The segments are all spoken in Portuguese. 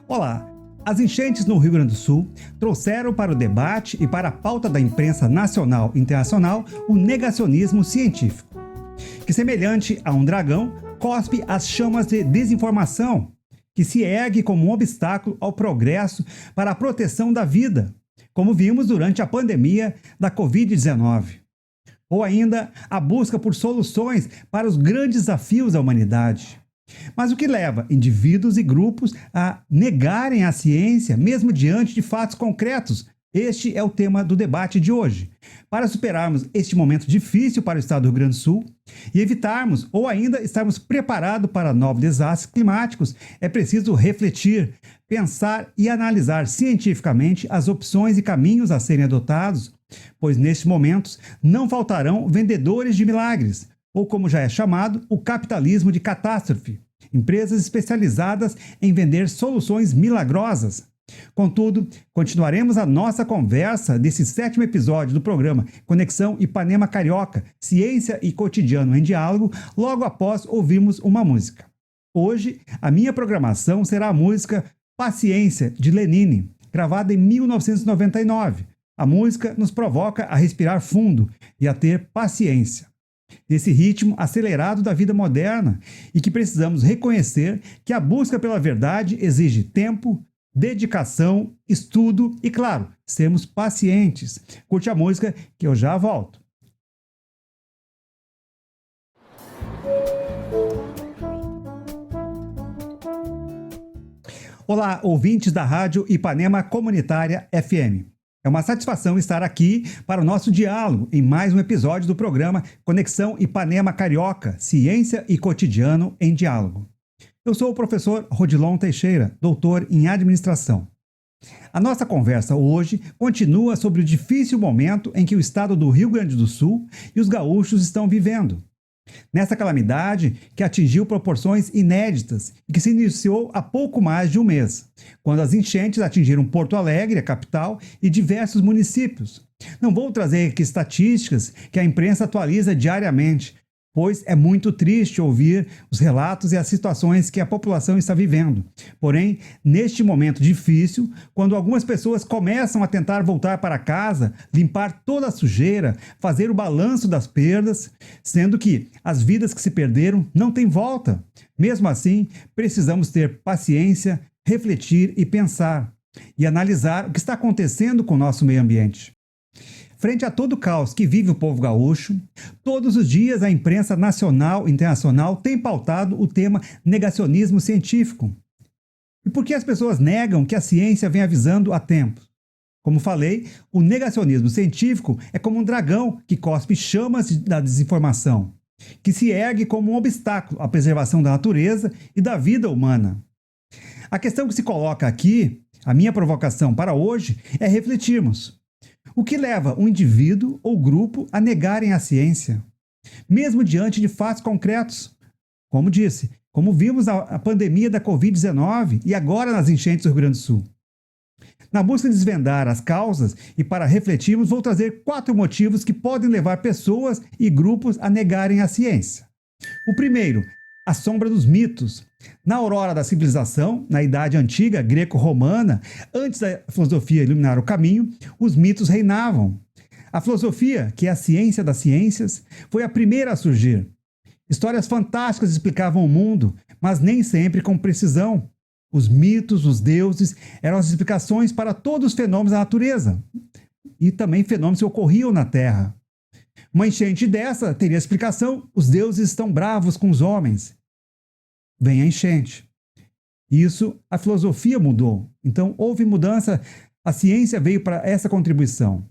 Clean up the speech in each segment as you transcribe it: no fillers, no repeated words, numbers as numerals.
Olá! As enchentes no Rio Grande do Sul trouxeram para o debate e para a pauta da imprensa nacional e internacional o negacionismo científico, que, semelhante a um dragão, cospe as chamas de desinformação, que se ergue como um obstáculo ao progresso para a proteção da vida, como vimos durante a pandemia da Covid-19. Ou ainda a busca por soluções para os grandes desafios da humanidade. Mas o que leva indivíduos e grupos a negarem a ciência, mesmo diante de fatos concretos? Este é o tema do debate de hoje. Para superarmos este momento difícil para o estado do Rio Grande do Sul e evitarmos ou ainda estarmos preparados para novos desastres climáticos, é preciso refletir, pensar e analisar cientificamente as opções e caminhos a serem adotados, pois nestes momentos não faltarão vendedores de milagres, ou como já é chamado, o capitalismo de catástrofe, empresas especializadas em vender soluções milagrosas. Contudo, continuaremos a nossa conversa desse 7º episódio do programa Conexão Ipanema Carioca, Ciência e Cotidiano em Diálogo, logo após ouvirmos uma música. Hoje, a minha programação será a música Paciência, de Lenine, gravada em 1999. A música nos provoca a respirar fundo e a ter paciência nesse ritmo acelerado da vida moderna e que precisamos reconhecer que a busca pela verdade exige tempo, dedicação, estudo e, claro, sermos pacientes. Curte a música que eu já volto. Olá, ouvintes da Rádio Ipanema Comunitária FM. É uma satisfação estar aqui para o nosso diálogo em mais um episódio do programa Conexão Ipanema Carioca, Ciência e Cotidiano em Diálogo. Eu sou o professor Rodilon Teixeira, doutor em administração. A nossa conversa hoje continua sobre o difícil momento em que o estado do Rio Grande do Sul e os gaúchos estão vivendo. Nessa calamidade que atingiu proporções inéditas e que se iniciou há pouco mais de um mês, quando as enchentes atingiram Porto Alegre, a capital, e diversos municípios. Não vou trazer aqui estatísticas que a imprensa atualiza diariamente, pois é muito triste ouvir os relatos e as situações que a população está vivendo. Porém, neste momento difícil, quando algumas pessoas começam a tentar voltar para casa, limpar toda a sujeira, fazer o balanço das perdas, sendo que as vidas que se perderam não têm volta. Mesmo assim, precisamos ter paciência, refletir e pensar, e analisar o que está acontecendo com o nosso meio ambiente. Frente a todo o caos que vive o povo gaúcho, todos os dias a imprensa nacional e internacional tem pautado o tema negacionismo científico. E por que as pessoas negam que a ciência vem avisando há tempo? Como falei, o negacionismo científico é como um dragão que cospe chamas da desinformação, que se ergue como um obstáculo à preservação da natureza e da vida humana. A questão que se coloca aqui, a minha provocação para hoje, é refletirmos. O que leva um indivíduo ou grupo a negarem a ciência, mesmo diante de fatos concretos? Como disse, como vimos a pandemia da Covid-19 e agora nas enchentes do Rio Grande do Sul. Na busca de desvendar as causas e para refletirmos, vou trazer 4 motivos que podem levar pessoas e grupos a negarem a ciência. O primeiro, a sombra dos mitos. Na aurora da civilização, na Idade Antiga, greco-romana, antes da filosofia iluminar o caminho, os mitos reinavam. A filosofia, que é a ciência das ciências, foi a primeira a surgir. Histórias fantásticas explicavam o mundo, mas nem sempre com precisão. Os mitos, os deuses, eram as explicações para todos os fenômenos da natureza e também fenômenos que ocorriam na Terra. Uma enchente dessa teria explicação: os deuses estão bravos com os homens. Vem a enchente. Isso, a filosofia mudou. Então, houve mudança, a ciência veio para essa contribuição.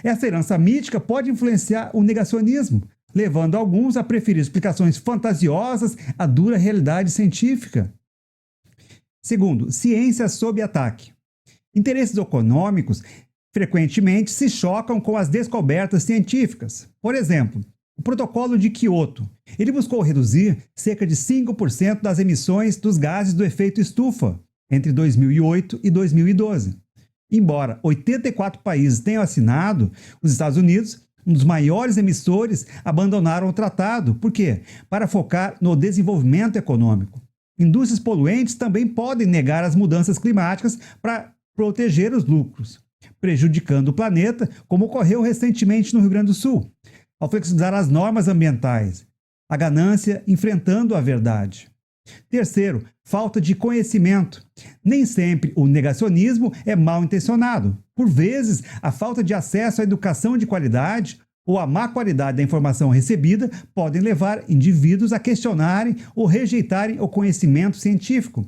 Essa herança mítica pode influenciar o negacionismo, levando alguns a preferir explicações fantasiosas à dura realidade científica. Segundo, ciência sob ataque. Interesses econômicos frequentemente se chocam com as descobertas científicas. Por exemplo, o Protocolo de Kyoto. Ele buscou reduzir cerca de 5% das emissões dos gases do efeito estufa entre 2008 e 2012. Embora 84 países tenham assinado, os Estados Unidos, um dos maiores emissores, abandonaram o tratado. Por quê? Para focar no desenvolvimento econômico. Indústrias poluentes também podem negar as mudanças climáticas para proteger os lucros, prejudicando o planeta, como ocorreu recentemente no Rio Grande do Sul, ao flexibilizar as normas ambientais, a ganância enfrentando a verdade. Terceiro, falta de conhecimento. Nem sempre o negacionismo é mal intencionado. Por vezes, a falta de acesso à educação de qualidade ou a má qualidade da informação recebida podem levar indivíduos a questionarem ou rejeitarem o conhecimento científico.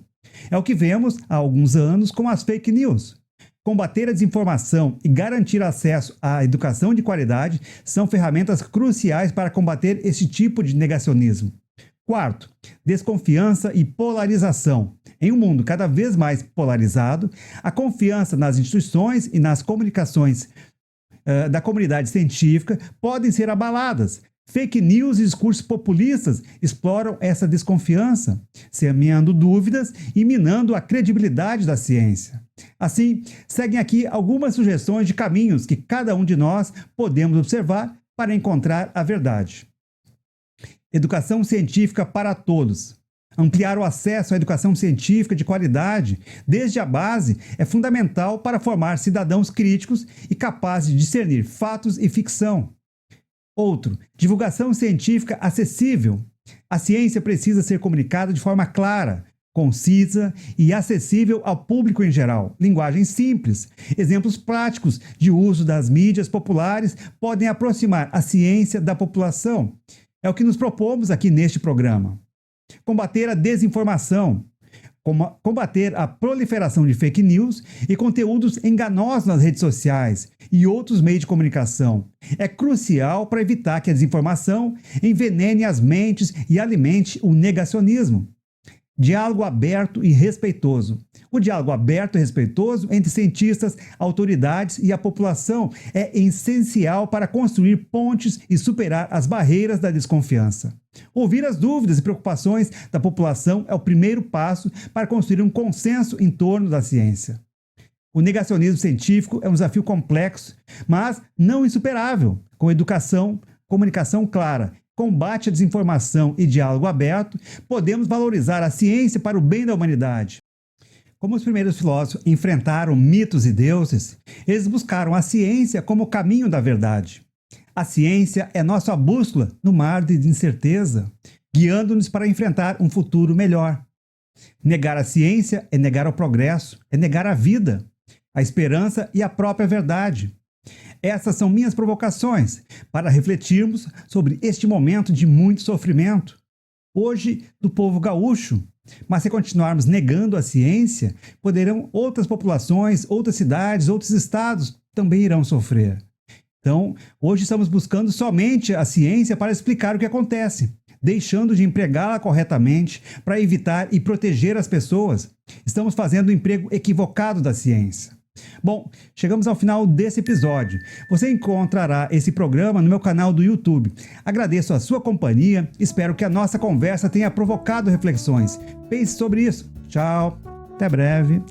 É o que vemos há alguns anos com as fake news. Combater a desinformação e garantir acesso à educação de qualidade são ferramentas cruciais para combater esse tipo de negacionismo. Quarto, desconfiança e polarização. Em um mundo cada vez mais polarizado, a confiança nas instituições e nas comunicações da comunidade científica podem ser abaladas. Fake news e discursos populistas exploram essa desconfiança, semeando dúvidas e minando a credibilidade da ciência. Assim, seguem aqui algumas sugestões de caminhos que cada um de nós podemos observar para encontrar a verdade. Educação científica para todos. Ampliar o acesso à educação científica de qualidade, desde a base, é fundamental para formar cidadãos críticos e capazes de discernir fatos e ficção. Outro, divulgação científica acessível. A ciência precisa ser comunicada de forma clara, concisa e acessível ao público em geral. Linguagem simples. Exemplos práticos de uso das mídias populares podem aproximar a ciência da população. É o que nos propomos aqui neste programa. Combater a desinformação. Combater a proliferação de fake news e conteúdos enganosos nas redes sociais e outros meios de comunicação. É crucial para evitar que a desinformação envenene as mentes e alimente o negacionismo. Diálogo aberto e respeitoso. O diálogo aberto e respeitoso entre cientistas, autoridades e a população é essencial para construir pontes e superar as barreiras da desconfiança. Ouvir as dúvidas e preocupações da população é o primeiro passo para construir um consenso em torno da ciência. O negacionismo científico é um desafio complexo, mas não insuperável. Com educação, comunicação clara, combate à desinformação e diálogo aberto, podemos valorizar a ciência para o bem da humanidade. Como os primeiros filósofos enfrentaram mitos e deuses, eles buscaram a ciência como o caminho da verdade. A ciência é nossa bússola no mar de incerteza, guiando-nos para enfrentar um futuro melhor. Negar a ciência é negar o progresso, é negar a vida, a esperança e a própria verdade. Essas são minhas provocações para refletirmos sobre este momento de muito sofrimento, hoje do povo gaúcho. Mas se continuarmos negando a ciência, poderão outras populações, outras cidades, outros estados também irão sofrer. Então, hoje estamos buscando somente a ciência para explicar o que acontece, deixando de empregá-la corretamente para evitar e proteger as pessoas. Estamos fazendo o emprego equivocado da ciência. Bom, chegamos ao final desse episódio. Você encontrará esse programa no meu canal do YouTube. Agradeço a sua companhia, espero que a nossa conversa tenha provocado reflexões. Pense sobre isso. Tchau, até breve.